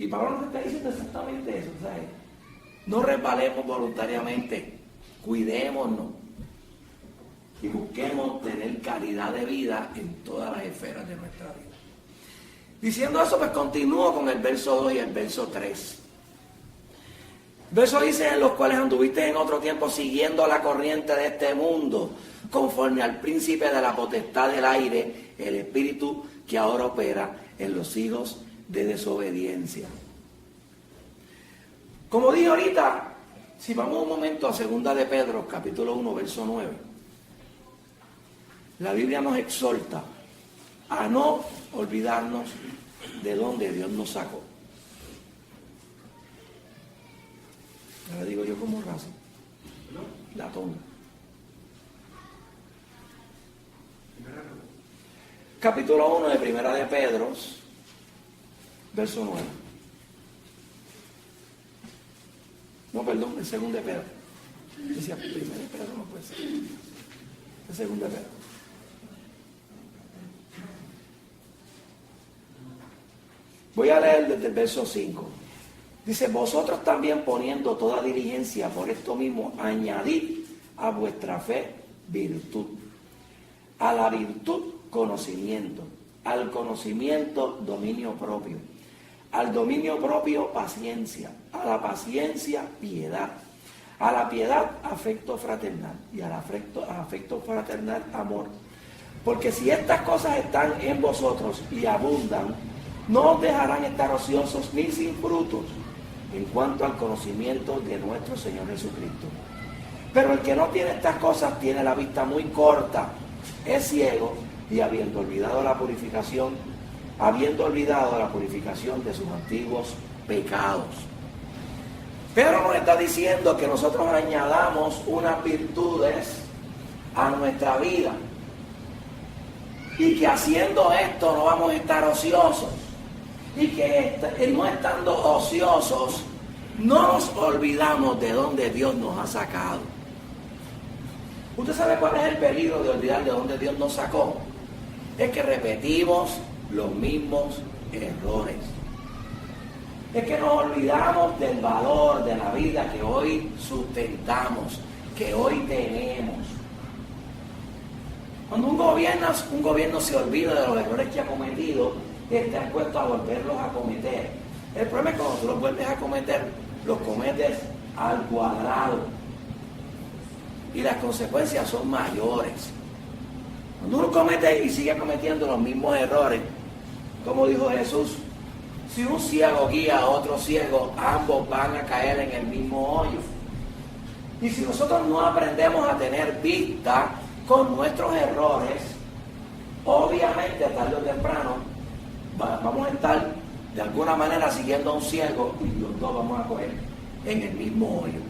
Y Pablo nos está diciendo exactamente eso, ¿sabes? No resbalemos voluntariamente, cuidémonos y busquemos tener calidad de vida en todas las esferas de nuestra vida. Diciendo eso, pues continúo con el verso 2 y el verso 3. El verso dice: en los cuales anduviste en otro tiempo siguiendo la corriente de este mundo, conforme al príncipe de la potestad del aire, el espíritu que ahora opera en los hijos de desobediencia. Como dije ahorita, si vamos un momento a 2 de Pedro, capítulo 1, verso 9, la Biblia nos exhorta a no olvidarnos de dónde Dios nos sacó. Ahora digo yo como raza, la tonga. Capítulo 1 de Primera de Pedro, verso 9. No, perdón, el 2 de Pedro. Decía, Primera de Pedro no puede ser. El 2 de Pedro. Voy a leer desde el verso 5. Dice: vosotros también, poniendo toda diligencia por esto mismo, añadid a vuestra fe virtud, a la virtud conocimiento, al conocimiento dominio propio, al dominio propio paciencia, a la paciencia piedad, a la piedad afecto fraternal y al afecto fraternal amor. Porque si estas cosas están en vosotros y abundan, no os dejarán estar ociosos ni sin frutos en cuanto al conocimiento de nuestro Señor Jesucristo. Pero el que no tiene estas cosas tiene la vista muy corta, es ciego, y habiendo olvidado la purificación de sus antiguos pecados. Pedro nos está diciendo que nosotros añadamos unas virtudes a nuestra vida y que haciendo esto no vamos a estar ociosos, y que no estando ociosos no nos olvidamos de dónde Dios nos ha sacado. ¿Usted sabe cuál es el peligro de olvidar de dónde Dios nos sacó? Es que repetimos los mismos errores. Es que nos olvidamos del valor de la vida que hoy sustentamos, que hoy tenemos. Cuando un gobierno se olvida de los errores que ha cometido, está expuesto a volverlos a cometer. El problema es que cuando tú los vuelves a cometer, los cometes al cuadrado. Y las consecuencias son mayores. Cuando uno comete y sigue cometiendo los mismos errores, como dijo Jesús, si un ciego guía a otro ciego, ambos van a caer en el mismo hoyo. Y si nosotros no aprendemos a tener vista con nuestros errores, obviamente tarde o temprano vamos a estar de alguna manera siguiendo a un ciego y los dos vamos a coger en el mismo hoyo.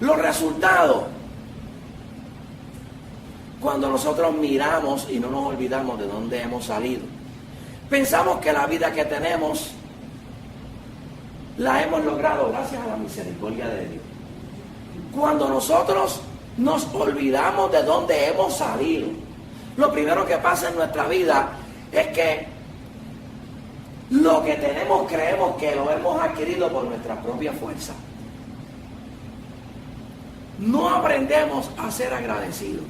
Los resultados, cuando nosotros miramos y no nos olvidamos de dónde hemos salido, pensamos que la vida que tenemos la hemos logrado gracias a la misericordia de Dios. Cuando nosotros nos olvidamos de dónde hemos salido, lo primero que pasa en nuestra vida es que lo que tenemos creemos que lo hemos adquirido por nuestra propia fuerza. No aprendemos a ser agradecidos.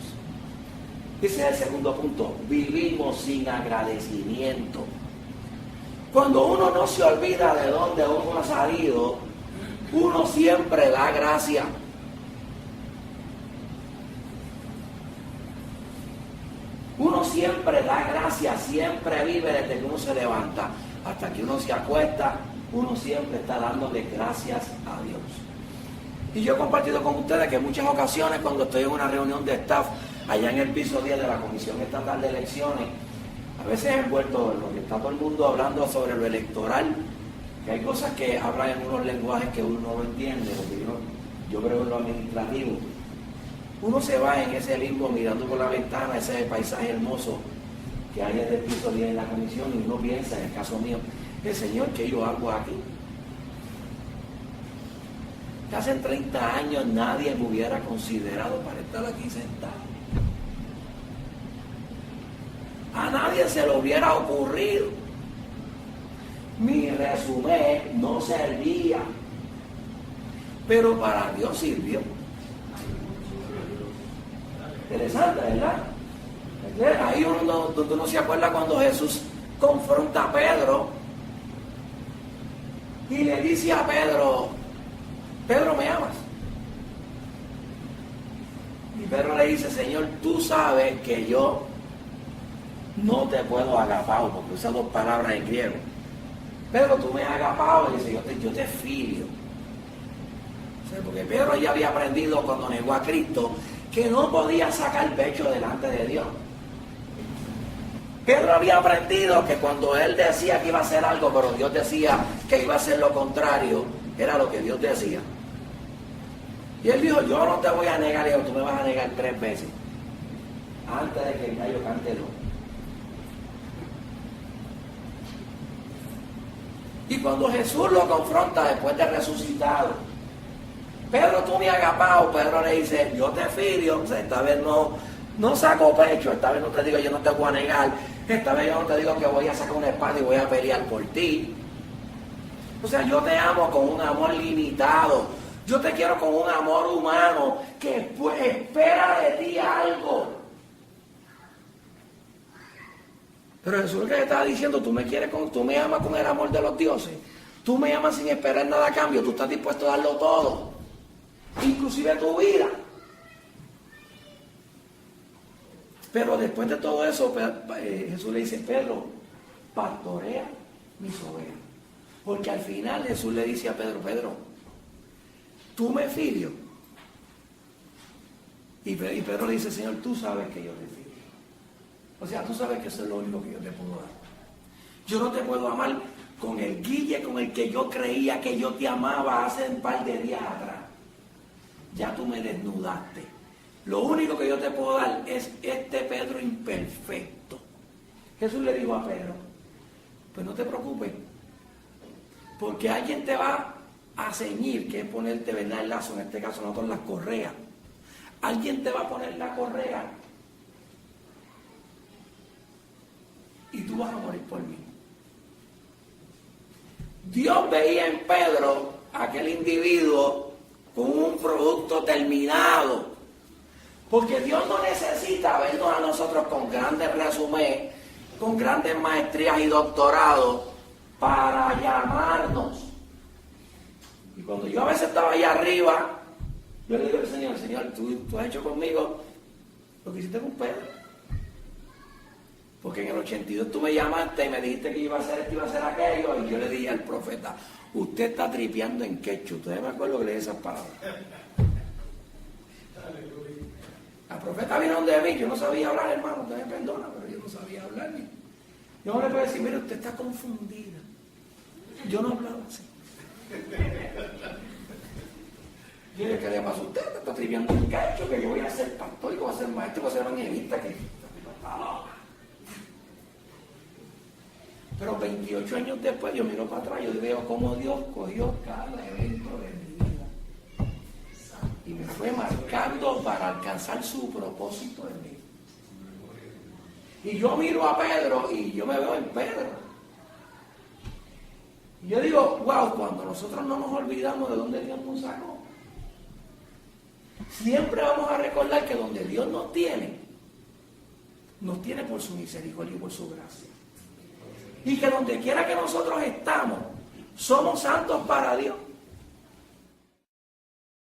Ese es el segundo punto. Vivimos sin agradecimiento. Cuando uno no se olvida de dónde uno ha salido, uno siempre da gracia. Uno siempre da gracias, siempre vive desde que uno se levanta hasta que uno se acuesta, uno siempre está dándole gracias a Dios. Y yo he compartido con ustedes que en muchas ocasiones cuando estoy en una reunión de staff, allá en el piso 10 de la Comisión Estatal de Elecciones, a veces envuelto en lo que está todo el mundo hablando sobre lo electoral, que hay cosas que hablan en unos lenguajes que uno no lo entiende, porque yo creo en lo administrativo. Uno se va en ese limbo mirando por la ventana ese paisaje hermoso que hay desde el piso 10 en la comisión, y uno piensa, en el caso mío, el Señor, ¿qué yo hago aquí? Que hace 30 años nadie me hubiera considerado para estar aquí sentado. A nadie se le hubiera ocurrido. resumen no servía, pero para Dios sirvió. Interesante, ¿verdad? Ahí uno se acuerda cuando Jesús confronta a Pedro y le dice a Pedro, Pedro, ¿me amas? Y Pedro le dice, Señor, tú sabes que yo no te puedo agapar, porque usa dos palabras en griego. Pedro, tú me has agapado, y dice, yo te filio. O sea, porque Pedro ya había aprendido cuando negó a Cristo que no podía sacar pecho delante de Dios. Pedro había aprendido que cuando él decía que iba a hacer algo, pero Dios decía que iba a hacer lo contrario, era lo que Dios decía. Y él dijo, yo no te voy a negar, y tú me vas a negar 3 veces antes de que el gallo cante 2. Y cuando Jesús lo confronta después de resucitado, Pedro, tú me has agapado. Pedro le dice, yo te filio, o sea, esta vez no saco pecho, esta vez no te digo yo no te voy a negar, esta vez yo no te digo que voy a sacar una espada y voy a pelear por ti. O sea, yo te amo con un amor limitado, yo te quiero con un amor humano que espera de ti algo. Pero Jesús que estaba diciendo, tú me amas con el amor de los dioses, tú me amas sin esperar nada a cambio, tú estás dispuesto a darlo todo, inclusive tu vida. Pero después de todo eso, Jesús le dice, Pedro, pastorea mis ovejas. Porque al final Jesús le dice a Pedro, Pedro, tú me filio. Y Pedro le dice, Señor, tú sabes que yo te filio. O sea, tú sabes que eso es lo único que yo te puedo dar. Yo no te puedo amar con el guille con el que yo creía que yo te amaba hace un par de días atrás. Ya tú me desnudaste. Lo único que yo te puedo dar es este Pedro imperfecto. Jesús le dijo a Pedro, pues no te preocupes, porque alguien te va a ceñir, que es ponerte, ¿verdad?, el lazo, en este caso nosotros las correas. Alguien te va a poner la correa y tú vas a morir por mí. Dios veía en Pedro aquel individuo con un producto terminado. Porque Dios no necesita vernos a nosotros con grandes resúmenes, con grandes maestrías y doctorados para llamarnos. Y cuando yo a veces estaba allá arriba, yo le digo al Señor, tú has hecho conmigo lo que hiciste con Pedro. Porque en el 82 tú me llamaste y me dijiste que iba a hacer esto, iba a hacer aquello, y yo le dije al profeta, usted está tripeando en quechua. Ustedes me acuerdo que le dije esas palabras. La profeta vino donde mí, yo no sabía hablar, hermano, usted me perdona, pero yo no sabía hablar. Yo no le puedo decir, mire, usted está confundida. Yo no hablaba así. Yo le dije, ¿qué le pasa a usted? Te está triviando un cacho, que yo voy a ser pastor, que voy a ser maestro, que voy a ser evangelista, que está loca. Pero 28 años después yo miro para atrás y yo veo cómo Dios cogió cada evento de mi vida y me fue marcando para alcanzar su propósito en mí. Y yo miro a Pedro y yo me veo en Pedro. Y yo digo, wow, cuando nosotros no nos olvidamos de dónde Dios nos sacó, siempre vamos a recordar que donde Dios nos tiene por su misericordia y por su gracia. Y que donde quiera que nosotros estamos, somos santos para Dios.